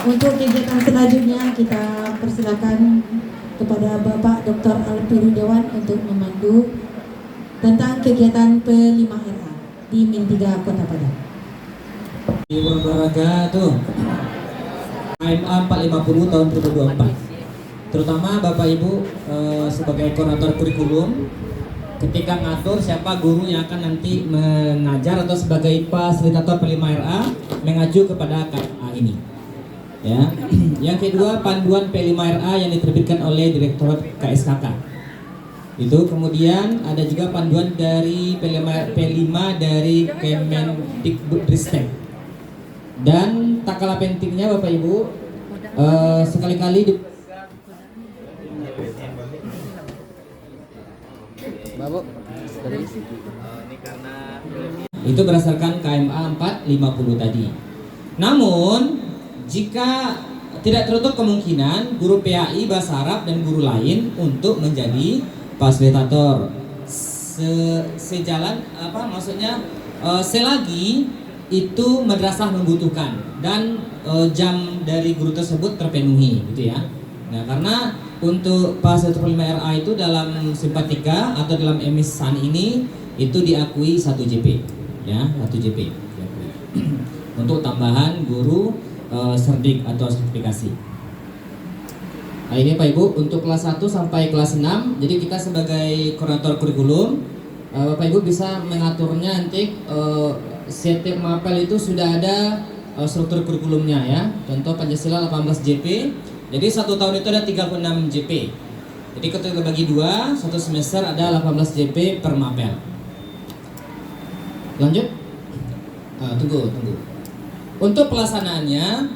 Untuk kegiatan selanjutnya kita persilakan kepada Bapak Dr. Alfiri Dewan untuk memandu tentang kegiatan P5RA di Min 3 Kota Padang. Wabarakatuh. KMA 450 tahun 2024. Terutama Bapak Ibu sebagai koordinator kurikulum, ketika ngatur siapa guru yang akan nanti mengajar atau sebagai fasilitator P5RA mengacu kepada KMA ini. Ya. Yang kedua, panduan P5RA yang diterbitkan oleh Direktorat KSKK. Itu kemudian ada juga panduan dari P5 dari Kemendikbudristek. Dan tak kalah pentingnya Bapak Ibu, sekali-kali itu berdasarkan KMA 450 tadi. Namun jika tidak tertutup kemungkinan guru PAI bahasa Arab dan guru lain untuk menjadi fasilitator sejalan selagi itu madrasah membutuhkan dan jam dari guru tersebut terpenuhi gitu ya. Nah, karena untuk fasilitator P5RA itu dalam simpatika atau dalam emisan ini itu diakui 1 JP ya, 1 JP diakui. Untuk tambahan guru serdik atau sertifikasi. Nah, ini Pak Ibu untuk kelas 1 sampai kelas 6. Jadi kita sebagai koordinator kurikulum, Bapak Ibu bisa mengaturnya nanti setiap mapel itu sudah ada struktur kurikulumnya ya. Contoh Pancasila 18 JP. Jadi 1 tahun itu ada 36 JP. Jadi kita bagi 2, 1 semester ada 18 JP per mapel. Lanjut. Tunggu. Untuk pelaksanaannya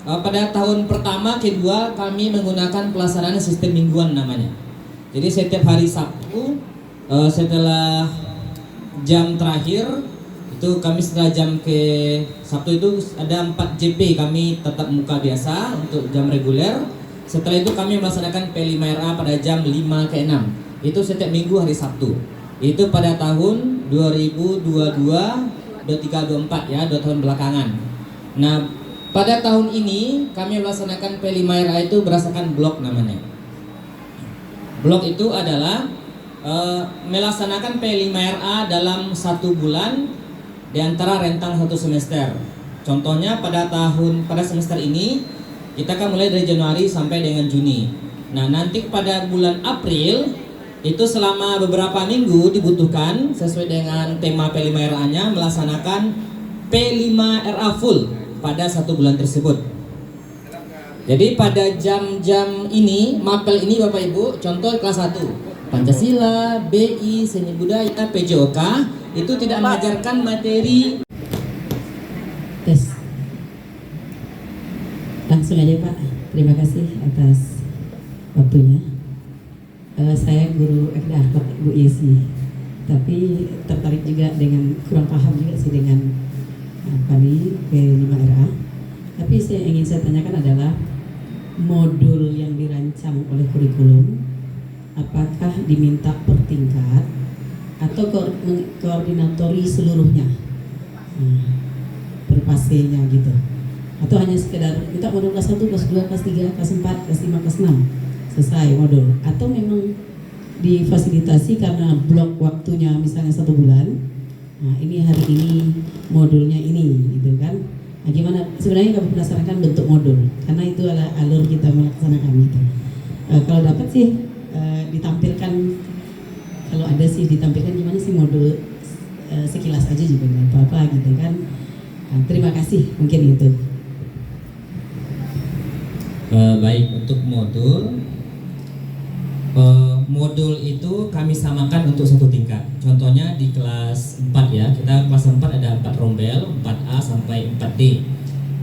pada tahun pertama, kedua kami menggunakan pelaksanaan sistem mingguan namanya. Jadi setiap hari Sabtu setelah jam terakhir itu kami setelah jam ke Sabtu itu ada 4 JP kami tetap muka biasa untuk jam reguler. Setelah itu kami melaksanakan P5RA pada jam 5 ke 6. Itu setiap minggu hari Sabtu. Itu pada tahun 2022 23 24 ya, 2 tahun belakangan. Nah, pada tahun ini kami melaksanakan P5RA itu berdasarkan blok namanya. Blok itu adalah melaksanakan P5RA dalam 1 bulan di antara rentang 1 semester. Contohnya pada semester ini kita akan mulai dari Januari sampai dengan Juni. Nah, nanti pada bulan April itu selama beberapa minggu dibutuhkan sesuai dengan tema P5RA-nya melaksanakan P5RA full pada 1 bulan tersebut. Jadi pada jam-jam ini, mapel ini Bapak Ibu, contoh kelas 1 Pancasila, BI, Seni Budaya, PJOK itu tidak mengajarkan materi. Tes. Langsung aja Pak. Terima kasih atas waktunya. Saya guru FD Akhlak Bu Yesi, tapi tertarik juga dengan kurang paham juga sih dengan P5RA. Tapi yang ingin saya tanyakan adalah modul yang dirancang oleh kurikulum, apakah diminta per tingkat atau koordinatori seluruhnya per pasenya gitu, atau hanya sekedar kita modul kelas 1, kelas 2, kelas 3, kelas 4, kelas 5, kelas 6 selesai modul, atau memang difasilitasi karena blok waktunya misalnya 1 bulan. Nah, ini hari ini modulnya ini gitu kan. Nah, gimana sebenarnya kami berdasarkan bentuk modul karena itu adalah alur kita melaksanakan gitu. Kalau dapat sih ditampilkan, kalau ada sih ditampilkan gimana sih modul sekilas aja juga nggak apa-apa gitu kan. Nah, terima kasih, mungkin itu. Baik, untuk modul itu kami samakan untuk 1 tingkat. Contohnya di kelas 4 ya, kita kelas 4 ada 4 rombel, 4A sampai 4D.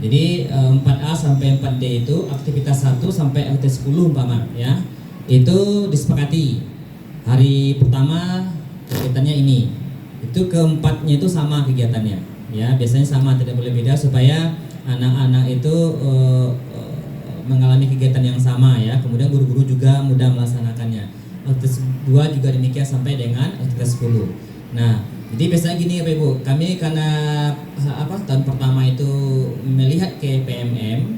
Jadi 4A sampai 4D itu aktivitas 1 sampai aktivitas 10 umpama ya. Itu disepakati. Hari pertama kegiatannya ini. Itu keempatnya itu sama kegiatannya. Ya, biasanya sama, tidak boleh beda supaya anak-anak itu mengalami kegiatan yang sama ya. Kemudian guru-guru juga mudah melaksanakannya. Aktivitas 2 juga demikian sampai dengan aktivitas 10. Nah, jadi biasanya gini ya Pak Ibu, kami karena tahun pertama itu melihat ke PMM,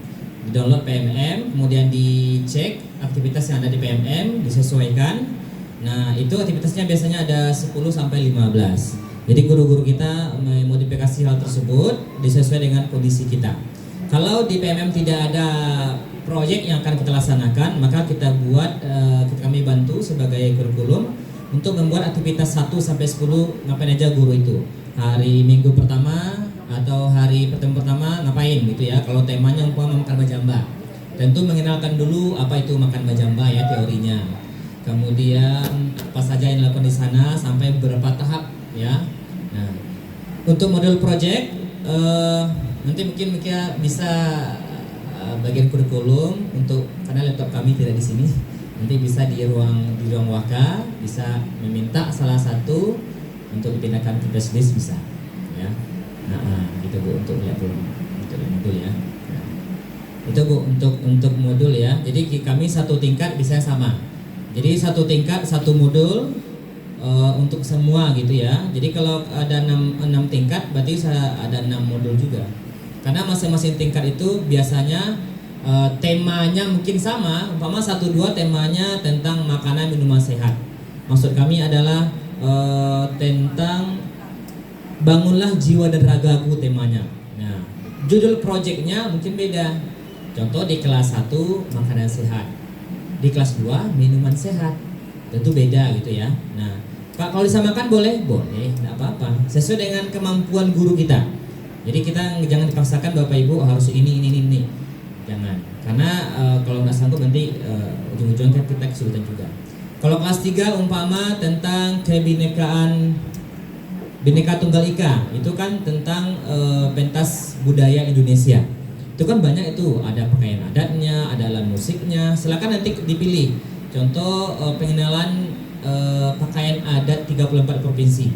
Di-download PMM, kemudian dicek aktivitas yang ada di PMM, disesuaikan. Nah, itu aktivitasnya biasanya ada 10 sampai 15. Jadi guru-guru kita memodifikasi hal tersebut disesuaikan dengan kondisi kita. Kalau di PMM tidak ada proyek yang akan kita laksanakan, maka kita buat, kami bantu sebagai kurikulum untuk membuat aktivitas 1 sampai 10 ngapain aja guru itu. Hari Minggu pertama atau hari pertama ngapain gitu ya. Kalau temanya umpama makan bajamba, tentu mengenalkan dulu apa itu makan bajamba ya, teorinya. Kemudian apa saja yang dilakukan di sana sampai beberapa tahap ya. Nah, untuk model project nanti mungkin bisa bagian kurikulum untuk, karena laptop kami tidak di sini, nanti bisa di ruang waka bisa meminta salah satu untuk dipindahkan ke flashdisk bisa ya. Nah, gitu Bu untuk modul ya. Nah, itu Bu untuk modul ya. Jadi kami satu tingkat bisa sama. Jadi satu tingkat satu modul untuk semua gitu ya. Jadi kalau ada 6 tingkat berarti ada 6 modul juga. Karena masing-masing tingkat itu biasanya temanya mungkin sama. Umpama 1-2 temanya tentang makanan minuman sehat. Maksud kami adalah tentang bangunlah jiwa dan ragaku temanya. Nah, judul projectnya mungkin beda. Contoh di kelas 1 makanan sehat, di kelas 2 minuman sehat, tentu beda gitu ya. Nah, Pak kalau disamakan boleh, tidak apa-apa. Sesuai dengan kemampuan guru kita. Jadi kita jangan dipaksakan Bapak Ibu harus ini. Jangan. Karena kalau nggak sanggup nanti ujung-ujungnya kita kesulitan juga. Kalau kelas 3 umpama tentang Bhinneka Tunggal Ika, itu kan tentang pentas budaya Indonesia. Itu kan banyak itu, ada pakaian adatnya, ada alat musiknya. Silakan nanti dipilih. Contoh pengenalan pakaian adat 34 provinsi.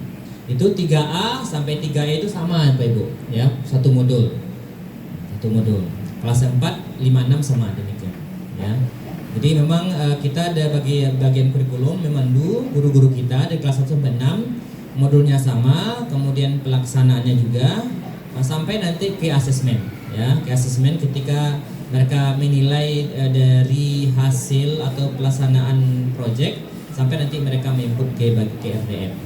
Itu 3A sampai 3E itu sama Bapak Ibu, ya, satu modul. Kelas 4, 5, 6 sama demikian, ya. Jadi memang kita ada bagian kurikulum memandu guru-guru kita dari kelas 1 sampai 6, modulnya sama, kemudian pelaksanaannya juga sampai nanti ke asesmen ya. Ke asesmen ketika mereka menilai dari hasil atau pelaksanaan proyek sampai nanti mereka input ke RDM.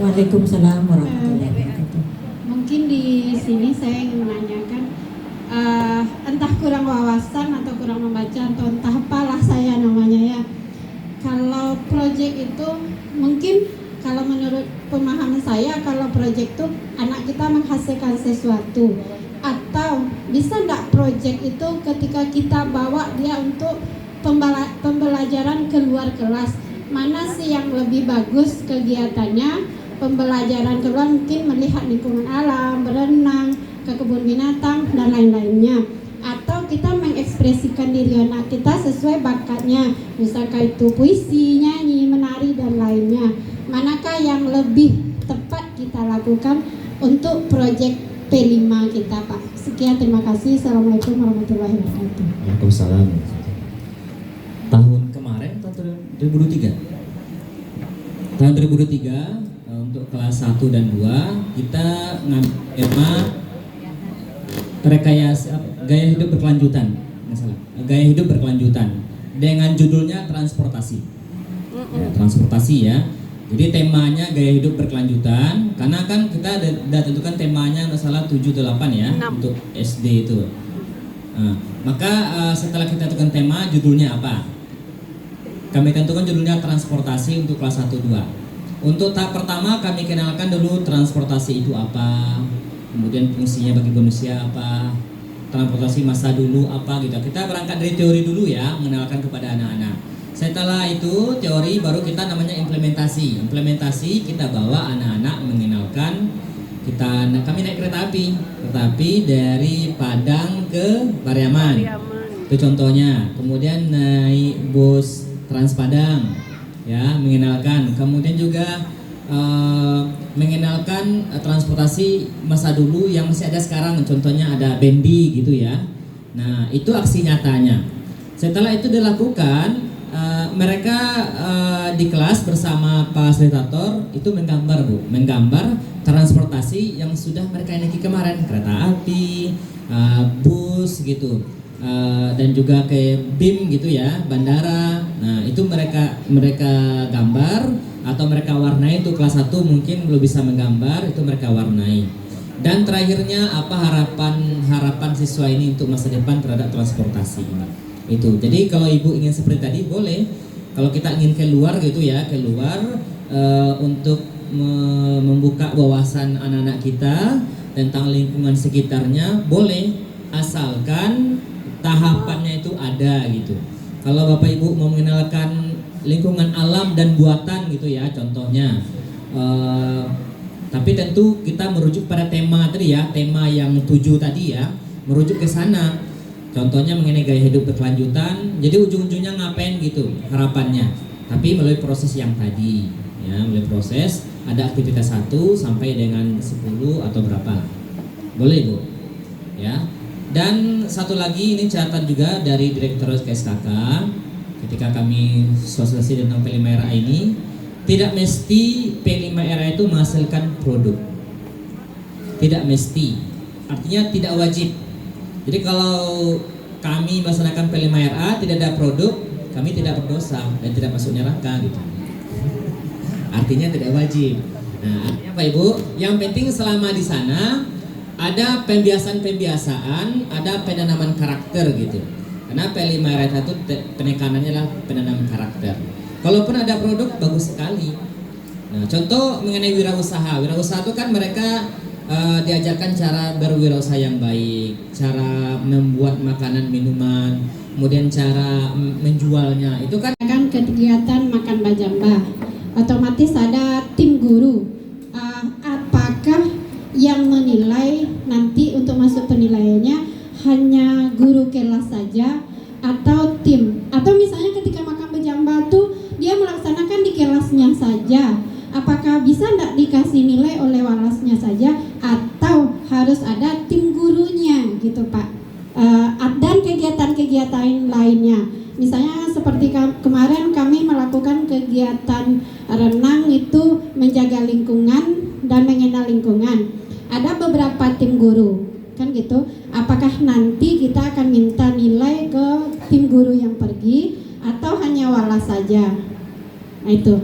Waalaikumsalam warahmatullahi wabarakatuh. Mungkin di sini saya ingin menanyakan, entah kurang wawasan atau kurang membaca atau entah apalah saya namanya ya. Kalau proyek itu mungkin kalau menurut pemahaman saya, kalau proyek itu anak kita menghasilkan sesuatu, atau bisa enggak proyek itu ketika kita bawa dia untuk pembelajaran ke luar kelas, mana sih yang lebih bagus kegiatannya? Pembelajaran keluar mungkin melihat lingkungan alam, berenang, ke kebun binatang dan lain-lainnya, atau kita mengekspresikan diri anak kita sesuai bakatnya, misalkan itu puisi, nyanyi, menari dan lainnya. Manakah yang lebih tepat kita lakukan untuk proyek P5 kita Pak? Sekian, terima kasih. Assalamualaikum warahmatullahi wabarakatuh. Waalaikumsalam. Tahun kemarin tahun 2023. Tahun 2023 untuk kelas 1 dan 2 kita tema rekayasa gaya hidup berkelanjutan, gaya hidup berkelanjutan dengan judulnya transportasi. Ya, transportasi ya. Jadi temanya gaya hidup berkelanjutan, karena kan kita sudah tentukan temanya masalah 7 8 ya 6. Untuk SD itu. Maka setelah kita tentukan tema, judulnya apa? Kami tentukan judulnya transportasi untuk kelas 1 2. Untuk tahap pertama kami kenalkan dulu transportasi itu apa, kemudian fungsinya bagi manusia apa, transportasi masa dulu apa gitu. Kita berangkat dari teori dulu ya, mengenalkan kepada anak-anak. Setelah itu teori baru kita namanya implementasi. Implementasi kita bawa anak-anak mengenalkan kami naik kereta api dari Padang ke Pariaman. Itu contohnya. Kemudian naik bus Trans Padang ya, mengenalkan. Kemudian juga mengenalkan transportasi masa dulu yang masih ada sekarang. Contohnya ada bendi gitu ya. Nah, itu aksi nyatanya. Setelah itu dilakukan, mereka di kelas bersama fasilitator itu menggambar transportasi yang sudah mereka naiki kemarin, kereta api, bus gitu, dan juga kayak BIM gitu ya, bandara. Nah itu mereka gambar atau mereka warnai. Untuk kelas 1 mungkin belum bisa menggambar, itu mereka warnai. Dan terakhirnya apa harapan siswa ini untuk masa depan terhadap transportasi ini. Itu. Jadi kalau ibu ingin seperti tadi boleh. Kalau kita ingin keluar gitu ya, untuk membuka wawasan anak-anak kita tentang lingkungan sekitarnya boleh, asalkan tahapannya itu ada gitu. Kalau Bapak Ibu mau mengenalkan lingkungan alam dan buatan gitu ya, contohnya, tapi tentu kita merujuk pada tema tadi ya, tema yang 7 tadi ya, merujuk ke sana. Contohnya mengenai gaya hidup berkelanjutan. Jadi ujung-ujungnya ngapain gitu harapannya, tapi melalui proses yang tadi ya, melalui proses ada aktivitas 1 sampai dengan 10 atau berapa, boleh Bu ya. Dan satu lagi ini catatan juga dari Direktorat KSKK ketika kami sosialisasi tentang P5RA ini, tidak mesti P5RA itu menghasilkan produk, tidak mesti, artinya tidak wajib. Jadi kalau kami melaksanakan P5RA tidak ada produk, kami tidak berdosa dan tidak masuk neraka gitu. Artinya tidak wajib. Nah, artinya Pak Ibu, yang penting selama di sana ada pembiasaan, ada penanaman karakter gitu. Karena P5RA itu penekanannya adalah penanaman karakter. Kalaupun ada produk bagus sekali. Nah, contoh mengenai wirausaha. Wirausaha itu kan mereka diajarkan cara berwirausaha yang baik, cara membuat makanan minuman, kemudian cara menjualnya. Itu kan kegiatan makan bajamba, otomatis ada tim guru. Apakah yang menilai nanti untuk masuk penilaiannya hanya guru kelas saja atau tim? Atau misalnya ketika makan bajamba tuh dia melaksanakan di kelasnya saja, apakah bisa tidak dikasih nilai oleh walasnya saja atau harus ada tim gurunya gitu Pak? Dan kegiatan-kegiatan lainnya, misalnya seperti kemarin kami melakukan kegiatan renang itu menjaga lingkungan dan mengenal lingkungan, ada beberapa tim guru kan gitu. Apakah nanti kita akan minta nilai ke tim guru yang pergi atau hanya walas saja? Nah itu.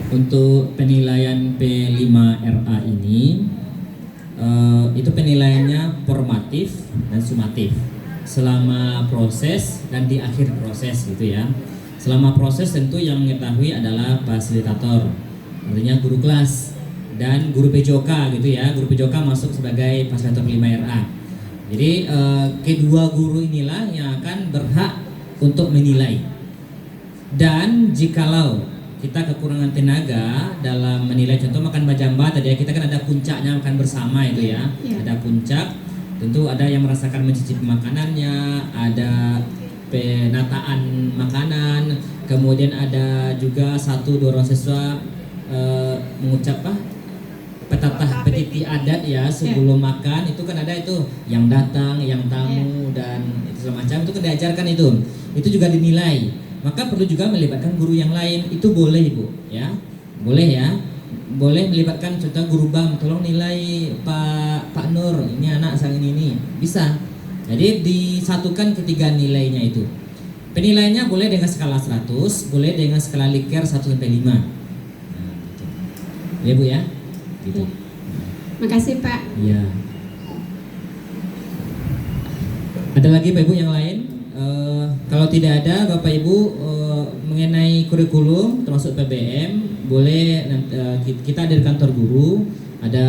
Untuk penilaian P5RA ini, itu penilaiannya formatif dan sumatif selama proses dan di akhir proses gitu ya. Selama proses tentu yang mengetahui adalah fasilitator, artinya guru kelas dan guru PJOK gitu ya. Guru PJOK masuk sebagai fasilitator P5RA. Jadi kedua guru inilah yang akan berhak untuk menilai. Dan jikalau kita kekurangan tenaga dalam menilai, contoh makan bajamba tadi ya, kita kan ada puncaknya makan bersama itu ya, ada puncak, tentu ada yang merasakan mencicipi makanannya, ada penataan makanan, kemudian ada juga 1-2 orang siswa mengucap petatah petiti adat ya sebelum makan. Itu kan ada itu yang datang, yang tamu dan itu semacam itu kan diajarkan itu juga dinilai. Maka perlu juga melibatkan guru yang lain, itu boleh Ibu ya, boleh ya, boleh melibatkan contoh guru BAM, tolong nilai Pak Nur, ini anak sang ini bisa. Jadi disatukan ketiga nilainya itu. Penilaiannya boleh dengan skala 100, boleh dengan skala Likert 1 sampai 5. Nah, gitu. Ya Bu ya, gitu. Makasih Pak. Iya. Ada lagi Pak Ibu yang lain? Kalau tidak ada Bapak Ibu mengenai kurikulum termasuk PBM, boleh kita ada di kantor guru, ada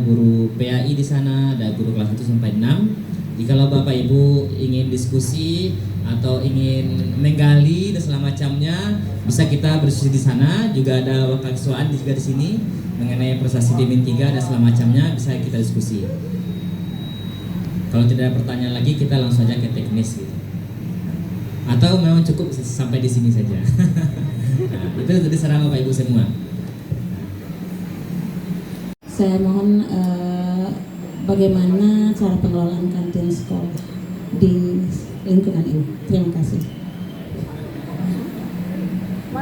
guru PAI di sana, ada guru kelas 1 sampai 6. Jikalau Bapak Ibu ingin diskusi atau ingin menggali dan segala macamnya, bisa kita berdiskusi di sana. Juga ada wakil siswaan juga di sini mengenai prestasi P-3 dan segala macamnya, bisa kita diskusi. Kalau tidak ada pertanyaan lagi, kita langsung saja ke teknis gitu. Atau memang cukup sampai di sini saja. Nah, itu terserah Bapak Ibu semua. Saya mohon bagaimana cara pengelolaan kantin sekolah di lingkungan ini. Terima kasih.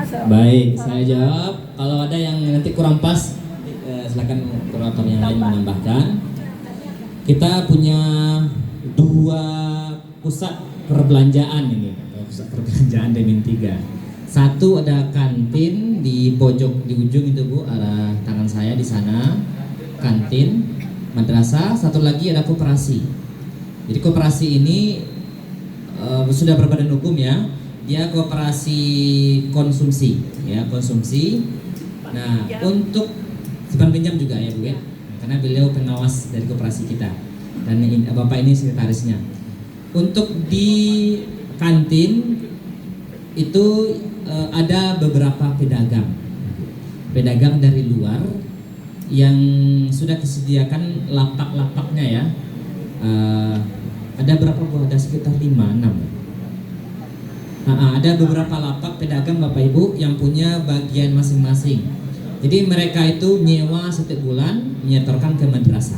Baik, saya jawab. Kalau ada yang nanti kurang pas, silakan kurator yang lain menambahkan. Kita punya 2 pusat perbelanjaan ini, pusat perbelanjaan Demin 3. Satu ada kantin di pojok di ujung itu Bu, arah tangan saya di sana, kantin madrasah. Satu lagi ada koperasi. Jadi koperasi ini sudah berbadan hukum ya. Dia koperasi konsumsi, ya konsumsi. Nah, untuk simpan pinjam juga ya Bu ya, karena beliau pengawas dari koperasi kita dan Bapak ini sekretarisnya. Untuk di kantin itu ada beberapa pedagang dari luar yang sudah disediakan lapak-lapaknya ya. Ada berapa Bu? Ada sekitar 5-6. Ada beberapa lapak pedagang Bapak Ibu yang punya bagian masing-masing. Jadi mereka itu nyewa setiap bulan menyetorkan ke madrasah.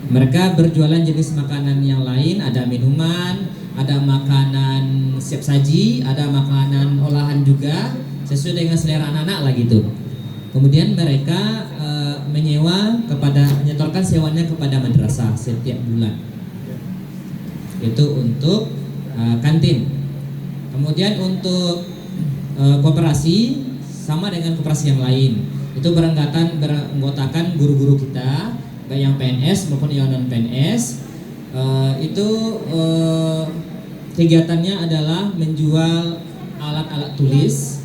Mereka berjualan jenis makanan yang lain, ada minuman, ada makanan siap saji, ada makanan olahan juga sesuai dengan selera anak-anak lah gitu. Kemudian mereka menyetorkan sewanya kepada madrasah setiap bulan. Itu untuk kantin. Kemudian untuk koperasi sama dengan koperasi yang lain. Itu beranggotakan guru-guru kita, baik yang PNS maupun yang non PNS. Kegiatannya adalah menjual alat-alat tulis,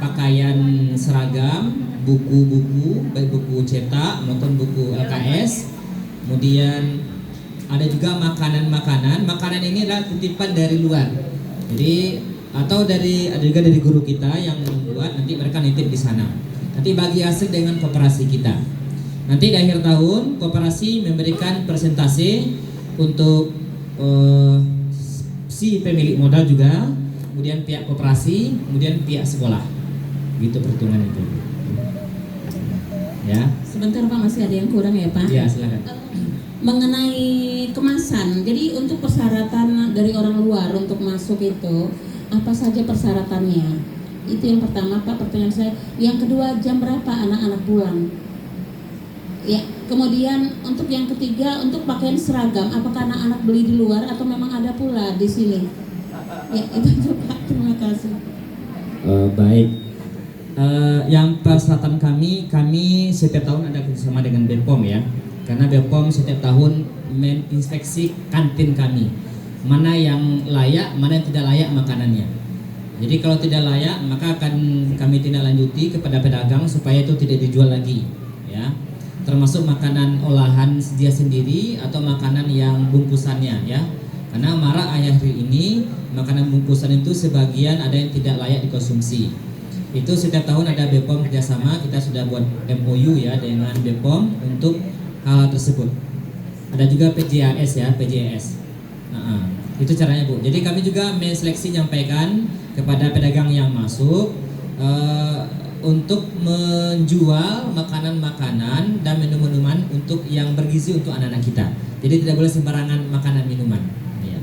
pakaian seragam, buku-buku, baik buku cetak maupun buku LKS. Kemudian ada juga makanan-makanan. Makanan ini adalah titipan dari luar. Jadi atau ada juga dari guru kita yang membuat, nanti mereka nitip di sana. Nanti bagi hasil dengan koperasi kita. Nanti di akhir tahun koperasi memberikan persentase untuk si pemilik modal juga, kemudian pihak koperasi, kemudian pihak sekolah. Gitu perhitungan itu. Ya. Sebentar Pak, masih ada yang kurang ya Pak? Ya, silakan. Mengenai kemasan, jadi untuk persyaratan dari orang luar untuk masuk itu apa saja persyaratannya? Itu yang pertama Pak, pertanyaan saya. Yang kedua, jam berapa anak-anak pulang? Ya, kemudian untuk yang ketiga, untuk pakaian seragam, apakah anak-anak beli di luar atau memang ada pula di sini? Ya, itu aja Pak, terima kasih. Baik. Yang persyaratan kami setiap tahun ada kerjasama dengan BPOM ya. Karena BPOM setiap tahun menginspeksi kantin kami, mana yang layak, mana yang tidak layak makanannya. Jadi kalau tidak layak, maka akan kami tindak lanjuti kepada pedagang supaya itu tidak dijual lagi, ya. Termasuk makanan olahan dia sendiri atau makanan yang bungkusannya, ya. Karena marak akhir ini makanan bungkusan itu sebagian ada yang tidak layak dikonsumsi. Itu setiap tahun ada BPOM kerjasama, kita sudah buat MOU ya dengan BPOM untuk hal tersebut. Ada juga PJAS ya, PJAS. Itu caranya Bu. Jadi kami juga menseleksi nyampaikan kepada pedagang yang masuk untuk menjual makanan-makanan dan minuman-minuman untuk yang bergizi untuk anak-anak kita. Jadi tidak boleh sembarangan makanan minuman. Ya.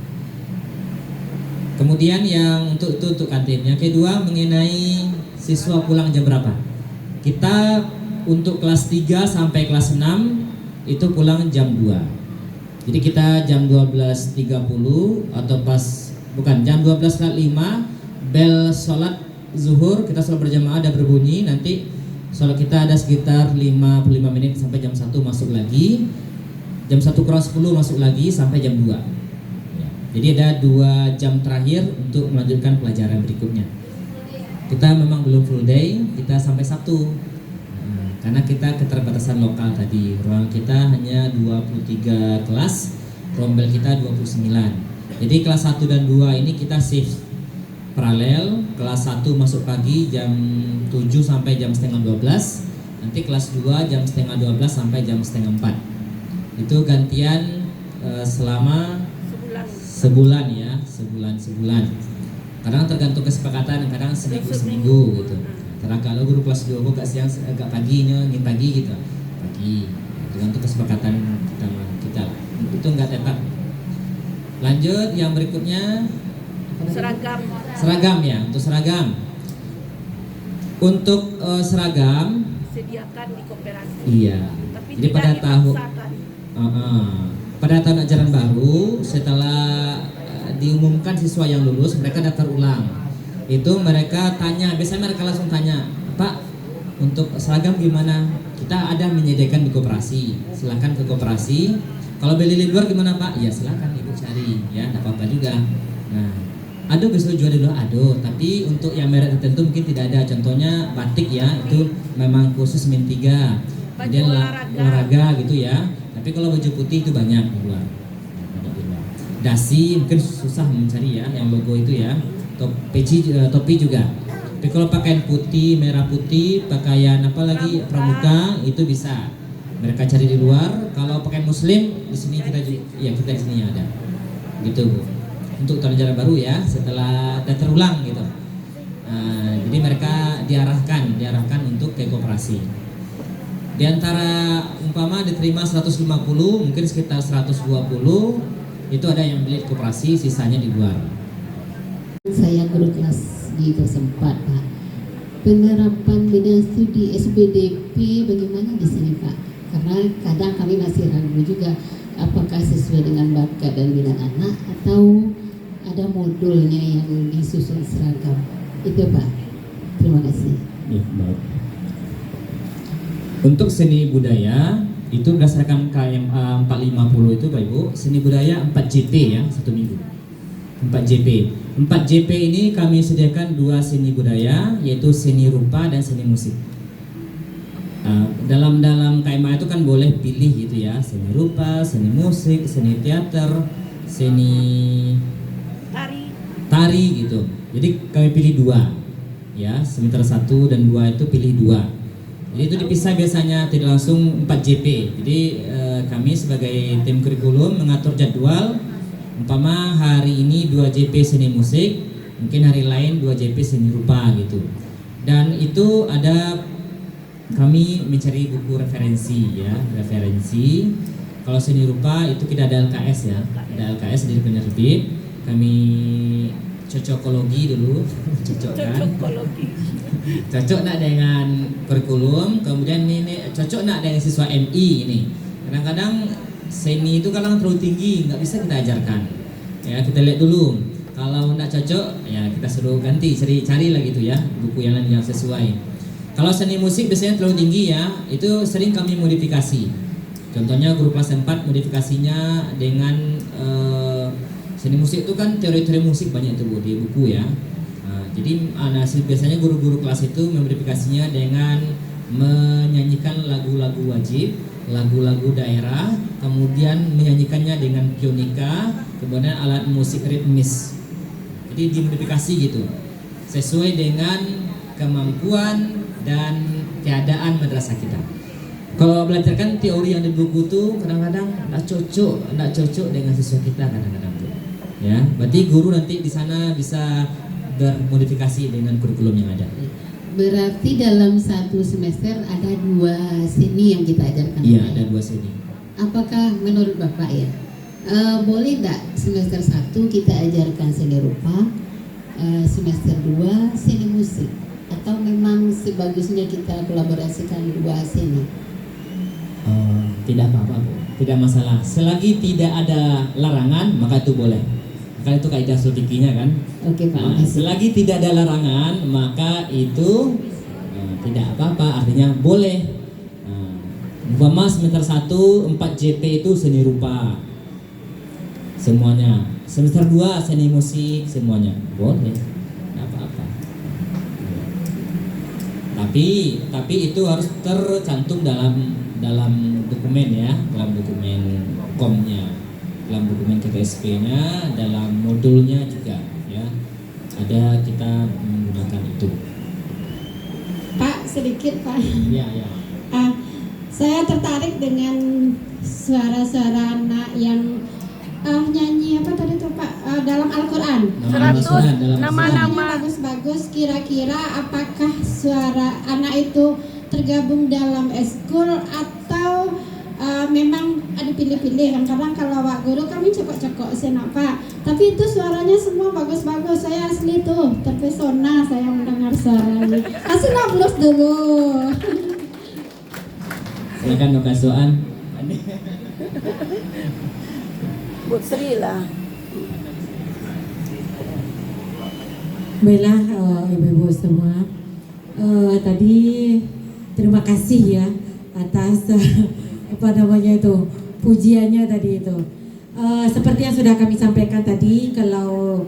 Kemudian yang untuk kantin. Yang kedua mengenai siswa pulang jam berapa? Kita untuk kelas 3 sampai kelas 6 itu pulang jam 2. Jadi kita jam 12.30 atau jam 12.05 bel sholat zuhur, kita sholat berjamaah ada berbunyi, nanti sholat kita ada sekitar 55 menit sampai jam 1 masuk lagi, jam 1 kurang 10 masuk lagi sampai jam 2 ya. Jadi ada 2 jam terakhir untuk melanjutkan pelajaran berikutnya. Kita memang belum full day, kita sampai Sabtu. Karena kita keterbatasan lokal tadi, ruang kita hanya 23 kelas, rombel kita 29. Jadi kelas 1 dan 2 ini kita shift paralel, kelas 1 masuk pagi jam 7 sampai jam setengah 12, nanti kelas 2 jam setengah 12 sampai jam setengah 4. Itu gantian selama sebulan ya, sebulan. Kadang tergantung kesepakatan, kadang seminggu gitu. Karena kalau guru kelas 2 agak siang, agak paginya, ini pagi gitu, pagi. Tergantung kesepakatan kita. Itu enggak tetap. Lanjut yang berikutnya. Seragam ya, untuk seragam. Untuk seragam Sediakan di koperasi. iya. Tapi Jadi tidak pada tahun ajaran baru setelah diumumkan siswa yang lulus mereka daftar ulang. Itu mereka tanya, biasanya mereka langsung tanya, "Pak, untuk seragam gimana?" Kita ada menyediakan di koperasi. Silakan ke koperasi. Kalau beli di luar gimana, Pak? Ya silakan Ibu cari, ya enggak apa-apa juga. Nah, Ado bisa jual di luar Ado, tapi untuk yang merek tertentu mungkin tidak ada. Contohnya batik ya, itu memang khusus min 3. Kemudian olahraga gitu ya. Tapi kalau baju putih itu banyak di luar. Dasi mungkin susah mencari ya, yang logo itu ya. Topi juga. Tapi kalau pakaian putih, merah putih, pakaian apa lagi pramuka itu bisa. Mereka cari di luar. Kalau pakaian muslim di sini kita di sini ada. Gitu Bu. Untuk tahun ajaran baru ya, setelah daftar ulang gitu. Jadi mereka diarahkan untuk ke koperasi. Di antara umpama diterima 150, mungkin sekitar 120 itu ada yang beli di koperasi, sisanya di luar. Saya guru kelas di kelas 4, Pak. Penerapan bidang studi SBDP bagaimana di sini, Pak? Karena kadang kami masih ragu juga apakah sesuai dengan bakat dan minat anak atau ada modulnya yang disusun seragam. Itu, Pak. Terima kasih. Ya, baik. Untuk seni budaya itu berdasarkan KMA 450 itu Pak Ibu, seni budaya 4 JP ya, 1 minggu. 4 JP. 4 JP ini kami sediakan 2 seni budaya, yaitu seni rupa dan seni musik. Dalam KMA itu kan boleh pilih gitu ya, seni rupa, seni musik, seni teater, seni tari gitu. Jadi kami pilih 2 ya, semester 1 dan 2 itu pilih 2. Jadi itu dipisah biasanya, tidak langsung 4 JP. Jadi kami sebagai tim kurikulum mengatur jadwal. Umpama hari ini 2 JP seni musik, mungkin hari lain 2 JP seni rupa gitu. Dan itu ada kami mencari buku referensi ya, referensi. Kalau seni rupa itu kita ada LKS ya, ada LKS dari penerbit. Kami cocokologi dulu, cocok nak dengan kurikulum, kemudian ini cocok nak dengan siswa MI ini. Kadang-kadang seni itu kadang terlalu tinggi, nggak bisa kita ajarkan. Ya kita lihat dulu. Kalau nggak cocok, ya kita suruh ganti, cari lah gitu ya buku yang lain yang sesuai. Kalau seni musik biasanya terlalu tinggi ya, itu sering kami modifikasi. Contohnya guru kelas 4 modifikasinya dengan seni musik itu kan teori-teori musik banyak itu Bu di buku ya. Jadi biasanya guru-guru kelas itu memodifikasinya dengan menyanyikan lagu-lagu wajib, lagu-lagu daerah, kemudian menyanyikannya dengan pionika, kemudian alat musik ritmis. Jadi dimodifikasi gitu, sesuai dengan kemampuan dan keadaan madrasah kita. Kalau belajar kan teori yang di buku tuh kadang-kadang nggak cocok dengan siswa kita kadang-kadang tuh. Ya, berarti guru nanti di sana bisa bermodifikasi dengan kurikulum yang ada. Berarti dalam satu semester ada 2 seni yang kita ajarkan. Iya, ada 2 seni. Apakah menurut Bapak ya, boleh enggak semester 1 kita ajarkan seni rupa, semester 2 seni musik, atau memang sebagusnya kita kolaborasikan 2 seni? Tidak apa-apa Bu, tidak masalah. Selagi tidak ada larangan maka itu boleh. Maka itu kaidah sulfikinya kan. Oke Pak. Selagi tidak ada larangan maka itu tidak apa-apa, artinya boleh. Umpama semester 1 4 JP itu seni rupa semuanya, semester 2 seni musik semuanya, boleh, tidak apa-apa. Tapi itu harus tercantum dalam dokumen ya, dalam dokumen komnya, dalam dokumen KTSP-nya, dalam modulnya juga ya. Ada kita menggunakan itu. Pak, sedikit Pak. Ya. Saya tertarik dengan suara-suara anak yang nyanyi apa tadi tuh Pak, dalam Al-Quran. Nama-nama Bagus-bagus. Kira-kira apakah suara anak itu tergabung dalam eskul atau memang ada pilih-pilih kan, karena kalau Wak Guru kami cekok-cekok senak Pak, tapi itu suaranya semua bagus-bagus. Saya asli tuh terpesona saya mendengar suaranya. Kasihlah plus dulu. Silakan Dr. Soan. Bu Sri lah. Baiklah ibu-ibu semua, tadi terima kasih ya atas apa namanya itu pujiannya tadi itu. Seperti yang sudah kami sampaikan tadi, kalau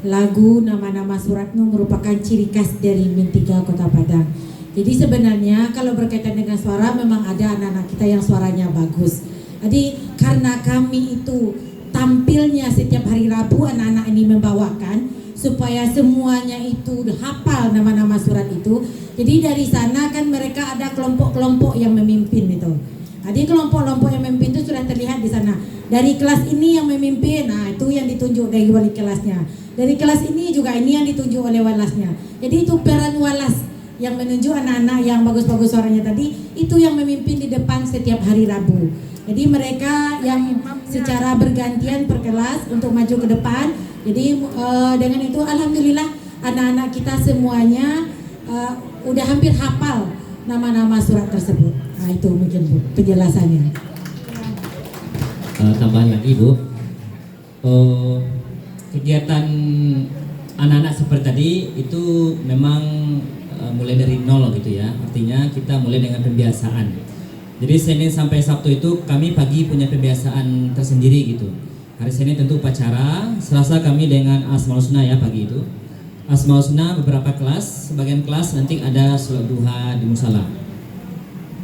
lagu nama-nama suratnya merupakan ciri khas dari Min 3 Kota Padang. Jadi sebenarnya kalau berkaitan dengan suara memang ada anak-anak kita yang suaranya bagus. Jadi karena kami itu tampilnya setiap hari Rabu, anak-anak ini membawakan supaya semuanya itu hafal nama-nama surat itu. Jadi dari sana kan mereka ada kelompok-kelompok yang memimpin itu. Jadi kelompok-kelompok yang memimpin itu sudah terlihat di sana. Dari kelas ini yang memimpin, nah itu yang ditunjuk dari wali kelasnya. Dari kelas ini juga ini yang ditunjuk oleh walasnya. Jadi itu peran walas yang menunjuk anak-anak yang bagus-bagus suaranya tadi, itu yang memimpin di depan setiap hari Rabu. Jadi mereka yang secara bergantian per kelas untuk maju ke depan. Jadi dengan itu alhamdulillah anak-anak kita semuanya udah hampir hafal nama-nama surat tersebut. Nah itu mungkin Bu penjelasannya. Tambahan lagi Bu, kegiatan anak-anak seperti tadi itu memang mulai dari nol gitu ya. Artinya kita mulai dengan pembiasaan. Jadi Senin sampai Sabtu itu kami pagi punya pembiasaan tersendiri gitu. Hari Senin tentu upacara, Selasa kami dengan Asmaul Husna ya pagi itu. Asmaul Husna beberapa kelas, sebagian kelas nanti ada sholat duha di musala.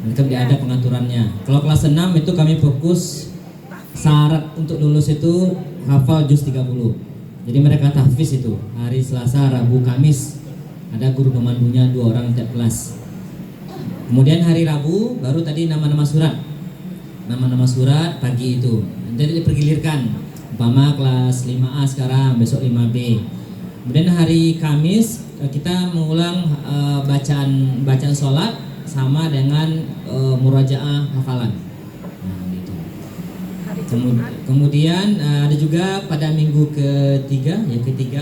Nanti ada pengaturannya. Kalau kelas 6 itu kami fokus syarat untuk lulus itu hafal juz 30. Jadi mereka tahfiz itu hari Selasa, Rabu, Kamis. Ada guru pemandunya 2 orang tiap kelas. Kemudian hari Rabu baru tadi nama-nama surat. Nama-nama surat pagi itu. Jadi dipergilirkan. Umpama kelas 5A sekarang, besok 5B. Kemudian hari Kamis kita mengulang bacaan sholat sama dengan murajaah hafalan. Nah, gitu. Kemudian ada juga pada minggu ketiga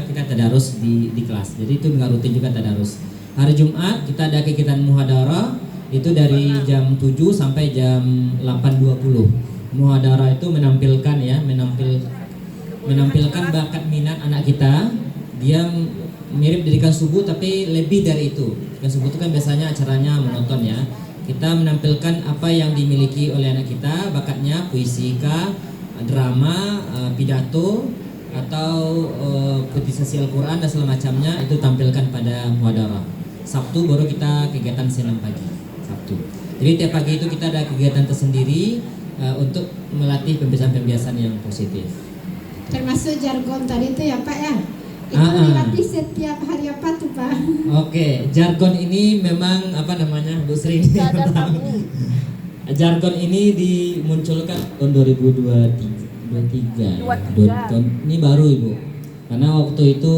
kita tadarus di kelas. Jadi itu nggak rutin juga tadarus. Hari Jumat kita ada kegiatan muhadarah itu dari jam 7 sampai jam 8.20. Muhadarah itu menampilkan bakat minat anak kita. Dia mirip didikan subuh tapi lebih dari itu. Didikan subuh itu kan biasanya acaranya menonton ya. Kita menampilkan apa yang dimiliki oleh anak kita, bakatnya puisi kah, drama, pidato atau kritisasi Al-Quran dan segala macamnya itu tampilkan pada muhadarah. Sabtu baru kita kegiatan senam pagi. Sabtu. Jadi tiap pagi itu kita ada kegiatan tersendiri untuk melatih pembiasaan-pembiasaan yang positif. Termasuk jargon tadi itu ya Pak ya. Itu dilatih setiap hari apa tuh Pak? Oke, jargon ini memang apa namanya Bu Sri? Jargon ini dimunculkan tahun 2023. Ini baru Ibu. Karena waktu itu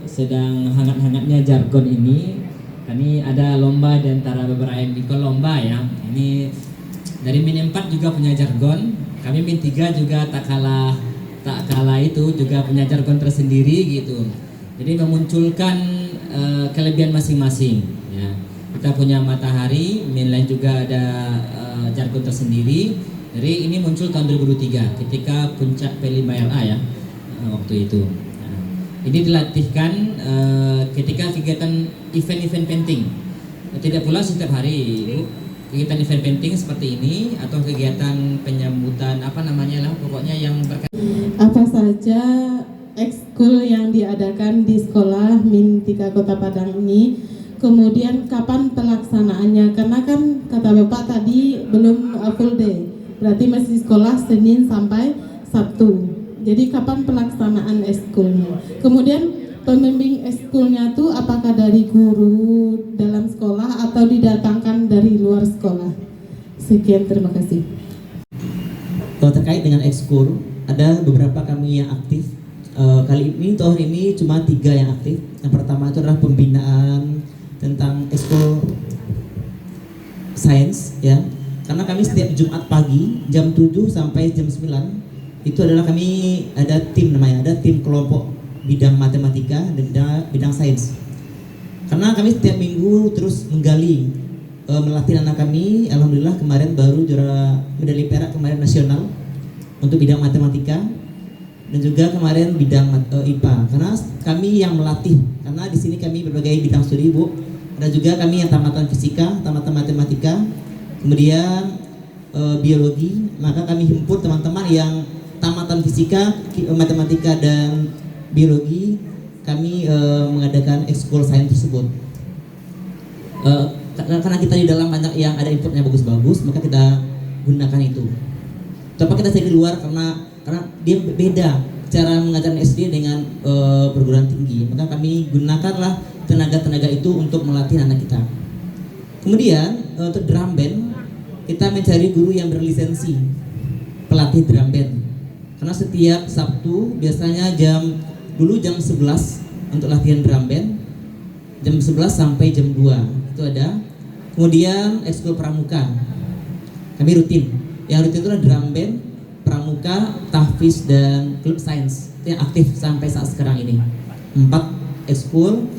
sedang hangat-hangatnya jargon ini. Ini ada lomba di antara beberapa MIKO lomba ya. Ini dari Min 4 juga punya jargon. Kami Min 3 juga tak kalah itu juga punya jargon tersendiri gitu. Jadi memunculkan kelebihan masing-masing ya. Kita punya matahari, Min lain juga ada jargon tersendiri. Jadi ini muncul tahun 2003 ketika puncak P5LA ya waktu itu. Nah, ini dilatihkan ketika kegiatan event-event painting. Tidak pula setiap hari Ibu. Kegiatan event painting seperti ini atau kegiatan penyambutan apa namanya lah pokoknya yang berkaitan. Apa saja ekskul yang diadakan di sekolah Min 3 Kota Padang ini, kemudian kapan pelaksanaannya, karena kan kata Bapak tadi belum full day, berarti masih sekolah Senin sampai Sabtu. Jadi kapan pelaksanaan ekskulnya, kemudian pembimbing ekskulnya tuh apakah dari guru dalam sekolah atau didatangkan dari luar sekolah? Sekian, terima kasih. Kalau terkait dengan ekskul, ada beberapa kami yang aktif. Kali ini tahun ini cuma 3 yang aktif. Yang pertama itu adalah pembinaan tentang ekskul sains ya. karena kami setiap Jumat pagi jam 7 sampai jam 9 itu adalah kami ada tim namanya, ada tim kelompok bidang matematika dan bidang sains. Karena kami setiap minggu terus menggali, melatih anak kami. Alhamdulillah kemarin baru juara medali perak kemarin nasional untuk bidang matematika, dan juga kemarin bidang IPA. Karena kami yang melatih, karena di sini kami berbagai bidang studi, Bu. Ada juga kami yang tamatan fisika, tamatan matematika, kemudian biologi. Maka kami himpun teman-teman yang tamatan fisika, matematika dan biologi. Kami mengadakan ekskul sains tersebut. Karena kita di dalam banyak yang ada inputnya bagus-bagus, maka kita gunakan itu. Tapi kita cari di luar karena dia beda cara mengajar SD dengan perguruan tinggi. Maka kami gunakanlah tenaga-tenaga itu untuk melatih anak kita. Kemudian untuk drum band, kita mencari guru yang berlisensi pelatih drum band. Karena setiap Sabtu biasanya jam 11 untuk latihan drum band, jam 11 sampai jam 2 itu ada. Kemudian ekskul pramuka kami rutin. Yang rutin itu adalah drum band, pramuka, tahfiz dan klub sains. Itu yang aktif sampai saat sekarang ini. 4 ekskul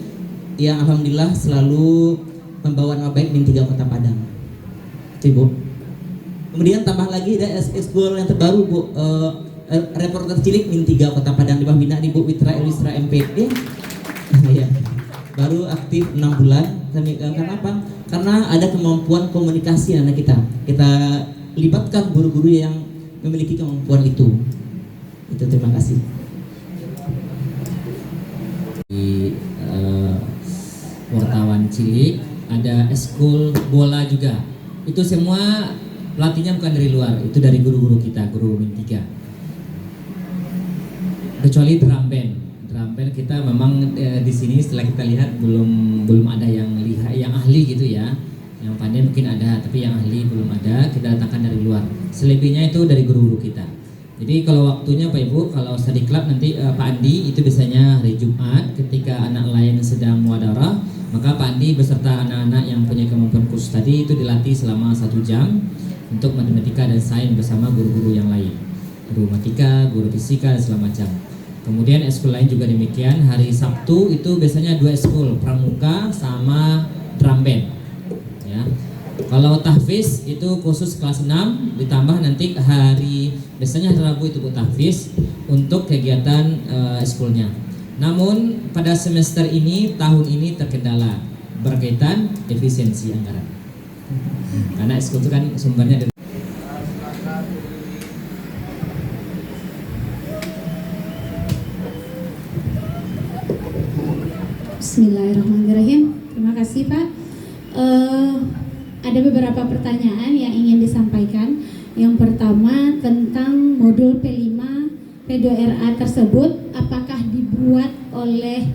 yang alhamdulillah selalu membawa nama baik Min 3 Kota Padang. Itu, Bu. Kemudian tambah lagi ada ekskul yang terbaru, Bu. Reporter cilik Min 3 Kota Padang di bawah binaan Ibu Witra Elisra MPD. Ya. Baru aktif 6 bulan. Karena apa? Karena ada kemampuan komunikasi anak kita. Kita libatkan guru-guru yang memiliki kemampuan itu. Itu, terima kasih. Di wartawan cilik ada ekskul bola juga. Itu semua pelatihnya bukan dari luar, itu dari guru-guru kita, guru Min 3. Kecuali drum band kita memang di sini setelah kita lihat belum ada yang ahli gitu ya. Yang pandai mungkin ada, tapi yang ahli belum ada. Kita datangkan dari luar. Selebihnya itu dari guru-guru kita. Jadi kalau waktunya Pak Ibu, kalau study club nanti Pak Andi itu biasanya hari Jumat ketika anak lain sedang muadarah, maka Pak Andi beserta anak-anak yang punya kemampuan khusus tadi itu dilatih selama 1 jam untuk matematika dan sains bersama guru-guru yang lain. Guru matematika, guru fisika dan segala macam. Kemudian ekskul lain juga demikian. Hari Sabtu itu biasanya 2 ekskul, pramuka sama drum band. Ya. Kalau tahfiz itu khusus kelas 6, ditambah nanti biasanya hari Rabu itu tahfiz untuk kegiatan ekskulnya. Namun pada semester ini, tahun ini terkendala berkaitan efisiensi anggaran. Karena ekskul itu kan sumbernya dari Bismillahirrahmanirrahim. Terima kasih Pak. Ada beberapa pertanyaan yang ingin disampaikan. Yang pertama tentang modul P5 P2RA tersebut, apakah dibuat oleh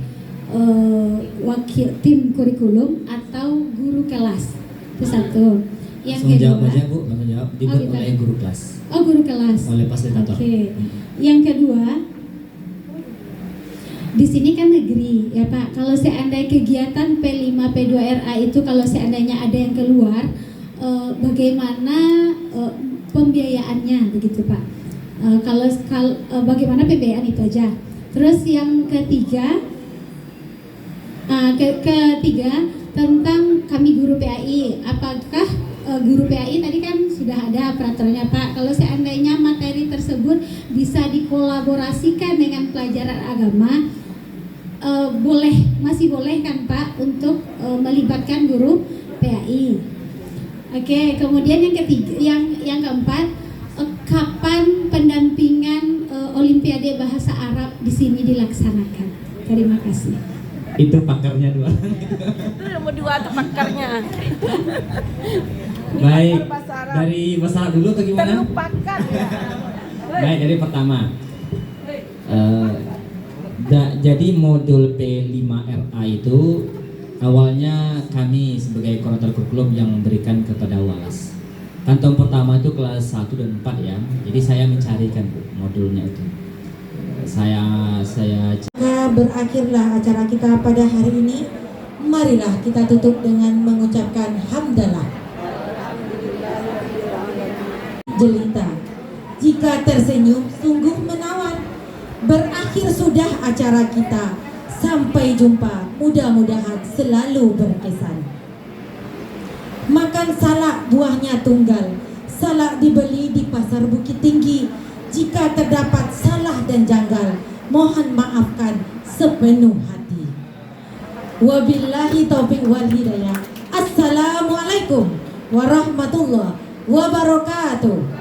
wakil tim kurikulum atau guru kelas? Itu satu. Yang kedua, jawab aja Bu, langsung jawab. Dibuat oleh guru kelas. Oh, guru kelas. Oleh fasilitator. Oke. Yang kedua, di sini kan negeri ya Pak. Kalau seandainya kegiatan P5 P2RA itu kalau seandainya ada yang keluar, bagaimana pembiayaannya begitu Pak? Kalau bagaimana pembiayaan itu aja. Terus yang ketiga, ketiga tentang kami guru PAI. Apakah guru PAI tadi kan sudah ada peraturannya Pak. Kalau seandainya materi tersebut bisa dikolaborasikan dengan pelajaran agama, masih boleh kan Pak untuk melibatkan guru PAI. Oke, kemudian yang ketiga, yang keempat, kapan pendampingan Olimpiade Bahasa Arab di sini dilaksanakan? Terima kasih. Itu pakarnya dua. Itu nomor 2 tuh pakarnya. Baik, dari bahasa Arab dulu atau gimana? Terlupakan ya. Baik, dari pertama. Jadi modul P5RA itu awalnya kami sebagai koordinator kurikulum yang memberikan kepada UAS. Kan tahun pertama itu kelas 1 dan 4 ya. Jadi saya mencarikan modulnya itu. Saya berakhirlah acara kita pada hari ini. Marilah kita tutup dengan mengucapkan hamdalah. jelita. Jika tersenyum sungguh menawan. Berakhir sudah acara kita. Sampai jumpa, mudah-mudahan selalu berkesan. Makan salak buahnya tunggal. Salak dibeli di pasar Bukit Tinggi. Jika terdapat salah dan janggal, mohon maafkan sepenuh hati. Wabillahi taufiq wal hidayah. Assalamualaikum warahmatullahi wabarakatuh.